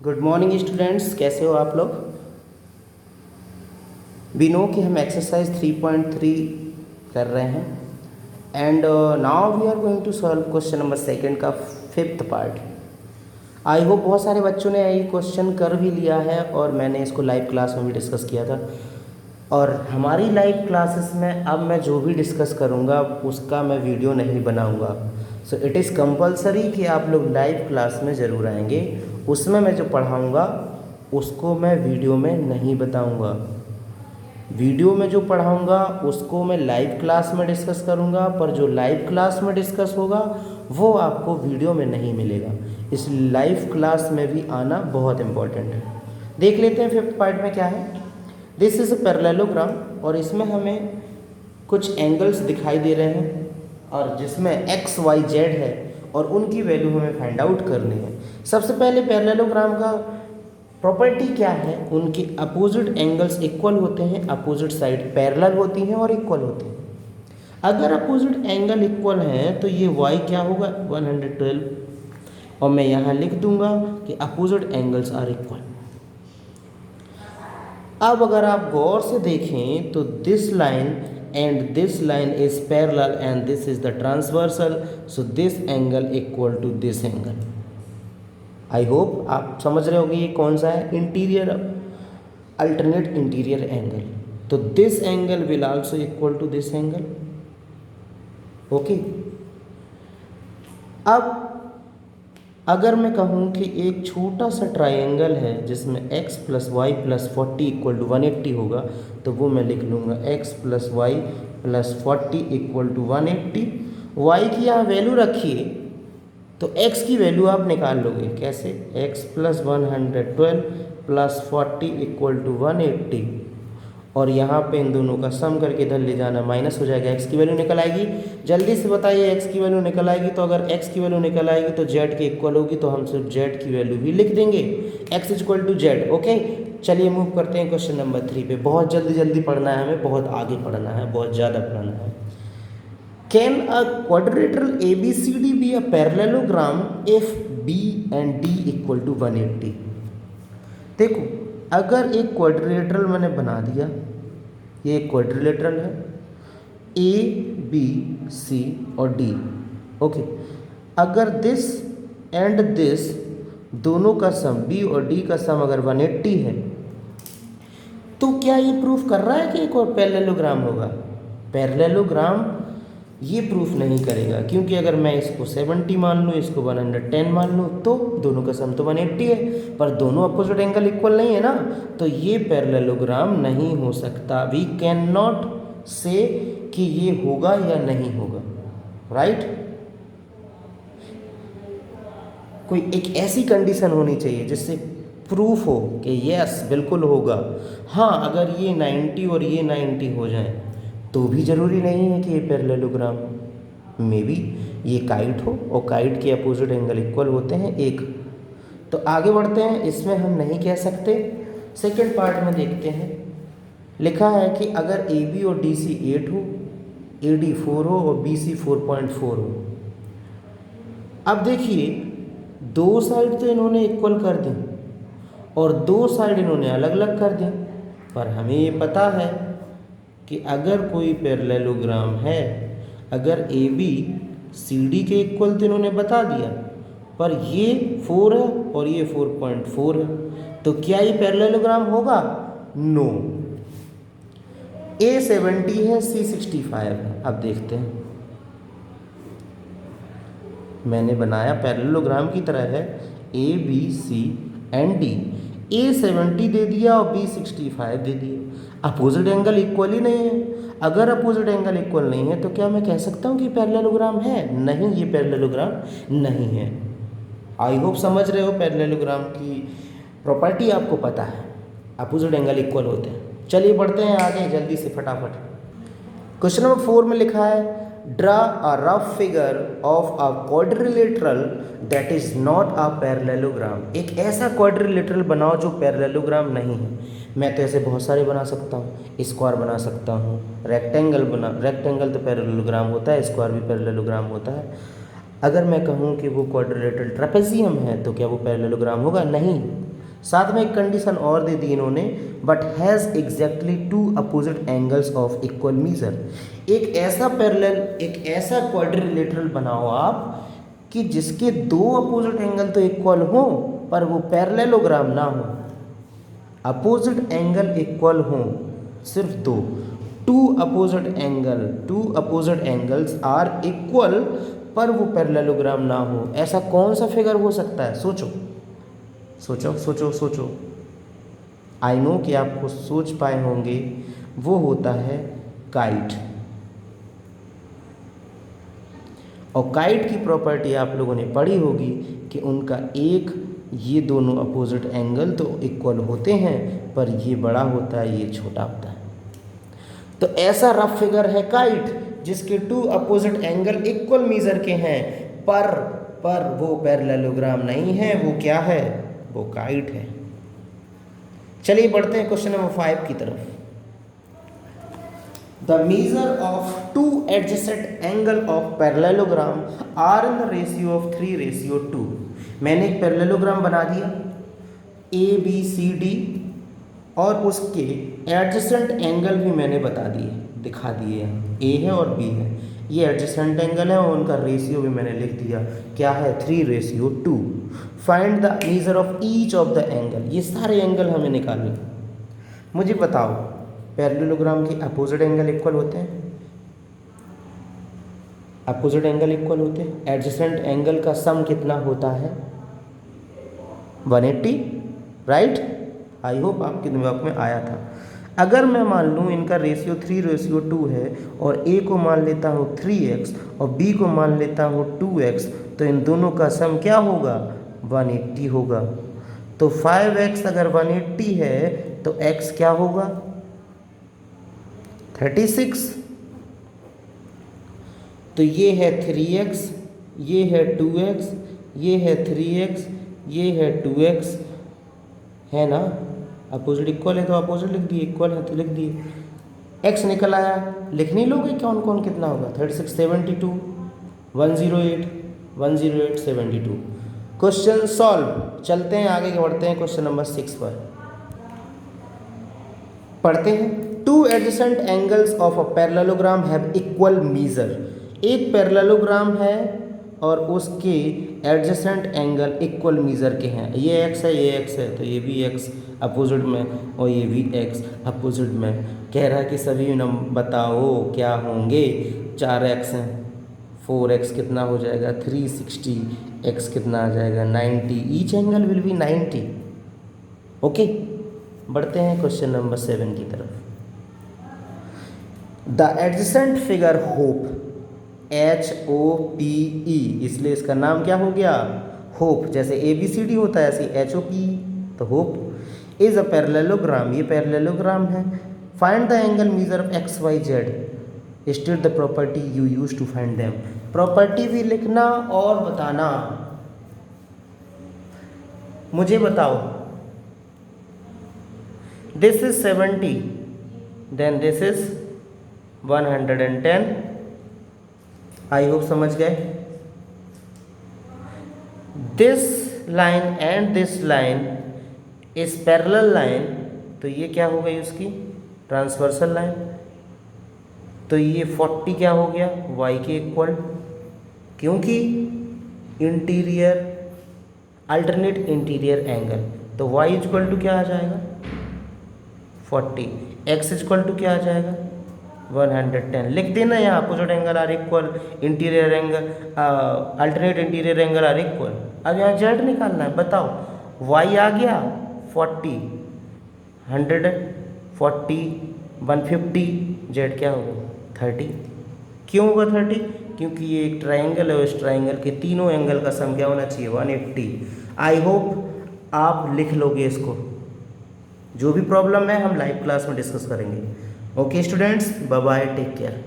Good morning students, कैसे हो आप लोग। वी नो कि हम एक्सरसाइज 3.3 कर रहे हैं and now we are going to solve question number second का फिफ्थ पार्ट। आई होप बहुत सारे बच्चों ने ये क्वेश्चन कर भी लिया है और मैंने इसको लाइव क्लास में भी डिस्कस किया था। और हमारी लाइव क्लासेस में अब मैं जो भी डिस्कस करूँगा उसका मैं वीडियो नहीं बनाऊँगा। सो इट इज़ कंपलसरी कि आप लोग लाइव क्लास में ज़रूर आएंगे। उसमें मैं जो पढ़ाऊँगा उसको मैं वीडियो में नहीं बताऊँगा। वीडियो में जो पढ़ाऊँगा उसको मैं लाइव क्लास में डिस्कस करूँगा, पर जो लाइव क्लास में डिस्कस होगा वो आपको वीडियो में नहीं मिलेगा। इस लाइव क्लास में भी आना बहुत इम्पोर्टेंट है। देख लेते हैं फिफ्थ पार्ट में क्या है। दिस इज़ अ पैरेललोग्राम और इसमें हमें कुछ एंगल्स दिखाई दे रहे हैं और जिसमें एक्स वाई जेड है और उनकी वैल्यू हमें फाइंड आउट करनी है। सबसे पहले पैरेललोग्राम का प्रॉपर्टी क्या है, उनके अपोजिट एंगल्स इक्वल होते हैं, अपोजिट साइड पैरेलल होती हैं और इक्वल होते हैं। अगर अपोजिट एंगल इक्वल हैं तो ये y क्या होगा 112, और मैं यहाँ लिख दूंगा कि अपोजिट एंगल्स आर इक्वल। अब अगर आप गौर से देखें तो this line and this line is parallel and this is the transversal, so this angle equal to this angle. I hope आप समझ रहे होंगे ये कौन सा है, इंटीरियर अल्टरनेट इंटीरियर एंगल। तो this angle will also equal to this angle. Okay, अब अगर मैं कहूँ कि एक छोटा सा ट्राइंगल है जिसमें x plus y plus 40 equal to 180 होगा, तो वो मैं लिख लूँगा x plus y plus 40 equal to 180। y की यहाँ वैल्यू रखिए तो x की वैल्यू आप निकाल लोगे कैसे, x plus 112 plus 40 equal to 180, और यहाँ पे इन दोनों का सम करके इधर ले जाना, माइनस हो जाएगा, x की वैल्यू निकल आएगी। जल्दी से बताइए x की वैल्यू निकल आएगी, तो अगर x की वैल्यू निकल आएगी तो z के इक्वल होगी, तो हम सिर्फ z की वैल्यू भी लिख देंगे, x equal to z। Okay, चलिए मूव करते हैं क्वेश्चन नंबर 3 पे। बहुत जल्दी जल्दी पढ़ना है हमें, बहुत आगे पढ़ना है, बहुत ज़्यादा पढ़ना है। Can a quadrilateral ABCD be a parallelogram if B and D equal to 180। देखो, अगर एक क्वाड्रिलेटरल मैंने बना दिया, ये एक क्वाड्रिलेटरल है, A B C और D। ओके, अगर दिस एंड दिस दोनों का सम B और D का सम अगर 180 है, तो क्या ये प्रूफ कर रहा है कि एक और पैरेललोग्राम होगा? पैरेललोग्राम ये प्रूफ नहीं करेगा, क्योंकि अगर मैं इसको 70 मान लूँ, इसको 110 मान लूँ, तो दोनों का सम तो 180 है, पर दोनों अपोजिट एंगल इक्वल नहीं है ना, तो ये पैरेललोग्राम नहीं हो सकता। वी कैन नॉट से कि ये होगा या नहीं होगा, राइट। कोई एक ऐसी कंडीशन होनी चाहिए जिससे प्रूफ हो कि यस बिल्कुल होगा। हाँ, अगर ये 90 और ये 90 हो जाए तो भी ज़रूरी नहीं है कि ये पैरेललोग्राम हो। मे बी ये काइट हो और काइट के अपोजिट एंगल इक्वल होते हैं एक। तो आगे बढ़ते हैं, इसमें हम नहीं कह सकते। सेकंड पार्ट में देखते हैं, लिखा है कि अगर AB और DC 8 हो, AD 4 हो और BC 4.4 हो। अब देखिए, दो साइड तो इन्होंने इक्वल कर दी और दो साइड इन्होंने अलग अलग कर दी, पर हमें ये पता है कि अगर कोई पैरेललोग्राम है, अगर AB CD के इक्वल तो इन्होंने बता दिया, पर ये 4 है और ये 4.4 है, तो क्या ये पैरेललोग्राम होगा? नो। A 70 है, C 65 है। अब देखते हैं, मैंने बनाया पैरेललोग्राम की तरह है, A B C and D। A 70 दे दिया और B 65 दे दिया, अपोजिट एंगल इक्वल ही नहीं है। अगर अपोजिट एंगल इक्वल नहीं है तो क्या मैं कह सकता हूँ कि पैरेललोग्राम है? नहीं, ये पैरेललोग्राम नहीं है। आई होप समझ रहे हो, पैरेललोग्राम की प्रॉपर्टी आपको पता है, अपोजिट एंगल इक्वल होते हैं। चलिए बढ़ते हैं आगे जल्दी से फटाफट। क्वेश्चन नंबर 4 में लिखा है, draw a rough figure of a quadrilateral that is not a parallelogram. एक ऐसा क्वाड्रिलेटरल बनाओ जो पैरेललोग्राम नहीं है। मैं तो ऐसे बहुत सारे बना सकता हूँ, स्क्वायर बना सकता हूँ, रेक्टेंगल तो पैरेललोग्राम होता है, स्क्वायर भी पैरेललोग्राम होता है। अगर मैं कहूँ कि वो क्वाड्रिलेटरल ट्रेपेजियम है तो क्या वो पैरेललोग्राम होगा? नहीं। साथ में एक कंडीशन और दे दी इन्होंने, but has exactly two opposite angles of equal measure. एक ऐसा पैरेलल, एक ऐसा क्वाड्रिलेटरल बनाओ आप कि जिसके दो अपोजिट एंगल तो इक्वल हो पर वो पैरेललोग्राम ना हो। अपोजिट एंगल इक्वल हो सिर्फ दो, two opposite angles are equal पर वो पैरेललोग्राम ना हो। ऐसा कौन सा फिगर हो सकता है? सोचो सोचो सोचो सोचो। आई नो कि आपको सोच पाए होंगे। वो होता है काइट। और काइट की प्रॉपर्टी आप लोगों ने पढ़ी होगी कि उनका एक, ये दोनों अपोजिट एंगल तो इक्वल होते हैं पर ये बड़ा होता है, ये छोटा होता है। तो ऐसा रफ फिगर है काइट जिसके two opposite angle equal measure के हैं पर वो पैरेललोग्राम नहीं है। वो क्या है? वो काइट है। चलिए बढ़ते हैं क्वेश्चन नंबर 5 की तरफ। The measure of two adjacent angle of parallelogram are in the ratio of 3:2। मैंने एक पैरेललोग्राम बना दिया ABCD और उसके एडजेसेंट एंगल भी मैंने बता दिए, दिखा दिए। A है और B है, ये एडजेसेंट एंगल है और उनका रेशियो भी मैंने लिख दिया, क्या है? 3:2। Find the measure of each of the angle. ये सारे एंगल हमें निकालने। मुझे बताओ, पैरेललोग्राम के अपोजिट एंगल इक्वल होते हैं? अपोजिट एंगल इक्वल होते हैं। एडजेसेंट एंगल का सम कितना होता है? 180, राइट? आई होप आपके दिमाग में आया था। अगर मैं मान लूँ इनका रेशियो 3:2 है और A को मान लेता हूँ 3x और B को मान लेता हूँ 2x, तो इन दोनों का सम क्या होगा? 180 होगा। तो 5x अगर 180 है तो x क्या होगा? 36। तो ये है 3x, ये है 2x, ये है 3x, ये है 2x, है ना? अपोजिट इक्वल है तो अपोजिट लिख दिए, इक्वल है तो लिख दिए। x निकल आया, लिख नहीं लोगे कौन कौन कितना होगा? 36, 72, 108, 108, 72। Question solve. चलते हैं आगे बढ़ते हैं क्वेश्चन नंबर 6 पर। पढ़ते हैं। Two adjacent angles of a parallelogram have equal measure. एक पैरेललोग्राम है और उसके एडजेसेंट एंगल इक्वल मीजर के हैं। ये x है, ये x है, तो ये भी x अपोजिट में और ये भी x अपोजिट में। कह रहा है कि सभी नंबर बताओ क्या होंगे। 4x हैं, 4x कितना हो जाएगा? 360, x कितना आ जाएगा? 90। Each angle will be 90। Okay, बढ़ते हैं क्वेश्चन नंबर 7 की तरफ। The adjacent figure hope, HOPE, इसलिए इसका नाम क्या हो गया? होप। जैसे ABCD होता है ऐसे HOPE, तो होप इज अ पैरेललोग्राम। ये पैरेललोग्राम है। Find the angle measure of XYZ। State the property you use to find them. Property भी लिखना और बताना। मुझे बताओ, this is 70, then this is 110। I hope समझ गए। This line and this line is parallel line, तो ये क्या हो गई? उसकी ट्रांसवर्सल लाइन। तो ये 40 क्या हो गया? y के इक्वल, क्योंकि इंटीरियर, अल्टरनेट इंटीरियर एंगल, तो y इक्वल टू क्या आ जाएगा? 40। x इक्वल टू क्या आ जाएगा? 110। लिख देना यहाँ, opposite angle are equal, interior angle, alternate interior angle are equal. अब यहाँ z निकालना है। बताओ, y आ गया 40, 140, 150, z क्या होगा? 30। क्यों होगा 30? क्योंकि ये एक ट्रायंगल है और इस ट्रायंगल के तीनों एंगल का सम क्या होना चाहिए? 180। आई होप आप लिख लोगे इसको। जो भी प्रॉब्लम है हम लाइव क्लास में डिस्कस करेंगे। Okay students, bye bye, take care.